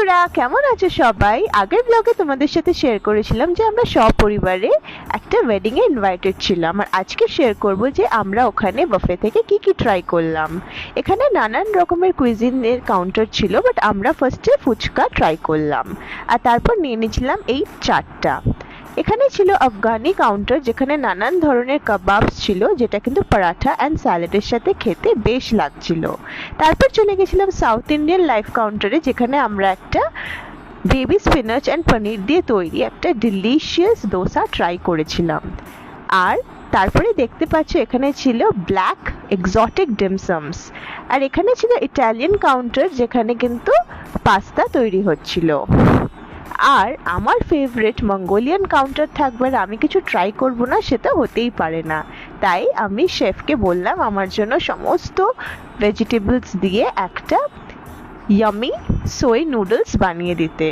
বন্ধুরা, কেমন আছো সবাই? আগের ব্লগে তোমাদের সাথে শেয়ার করেছিলাম যে আমরা সপরিবারে একটা ওয়েডিং এ ইনভাইটেড ছিলাম, আর আজকে শেয়ার করব যে আমরা ওখানে বাফে থেকে কি কি ট্রাই করলাম। এখানে নানান রকমের কুইজিনের কাউন্টার ছিল, বাট আমরা ফার্স্টে ফুচকা ট্রাই করলাম আর তারপর নিয়ে নিয়েছিলাম এই চাটটা। এখানে ছিল আফগানি কাউন্টার, যেখানে নানান ধরনের কাবাবস ছিল, যেটা কিন্তু পরাঠা অ্যান্ড স্যালাডের সাথে খেতে বেশ লাগছিল। তারপর চলে গেছিলাম সাউথ ইন্ডিয়ান লাইফ কাউন্টারে, যেখানে আমরা একটা বেবি স্পিনাচ অ্যান্ড পনির দিয়ে তৈরি একটা ডিলিশিয়াস দোসা ট্রাই করেছিলাম। আর তারপরে দেখতে পাচ্ছ এখানে ছিল ব্ল্যাক এক্সোটিক ডিমসামস। আর এখানে ছিল ইটালিয়ান কাউন্টার, যেখানে কিন্তু পাস্তা তৈরি হচ্ছিল। আর আমার ফেভারিট মঙ্গোলিয়ান কাউন্টার থাকবে আর আমি কিছু ট্রাই করব না, সেটা হতেই পারে না। তাই আমি শেফকে বললাম আমার জন্য সমস্ত ভেজিটেবলস দিয়ে একটা ইয়ামি সোয় নুডলস বানিয়ে দিতে।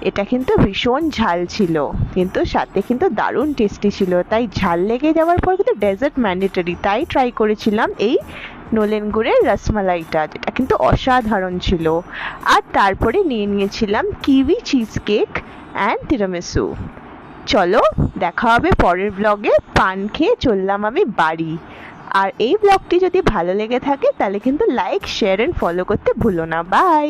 এটা কিন্তু ভীষণ ঝাল ছিল, কিন্তু সাথে কিন্তু দারুণ টেস্টি ছিল। তাই ঝাল লেগে যাওয়ার পর কিন্তু ডেজার্ট ম্যান্ডেটরি, তাই ট্রাই করেছিলাম এই নলেন গুড়ের রসমালাইটা, যেটা কিন্তু অসাধারণ ছিল। আর তারপরে নিয়ে নিয়েছিলাম kiwi cheese cake and tiramisu. চলো দেখা হবে পরের ব্লগে। পান খেয়ে চললাম আমি বাড়ি। আর এই ব্লগটি যদি ভালো লেগে থাকে তাহলে কিন্তু লাইক, শেয়ার অ্যান্ড ফলো করতে ভুলো না। বাই।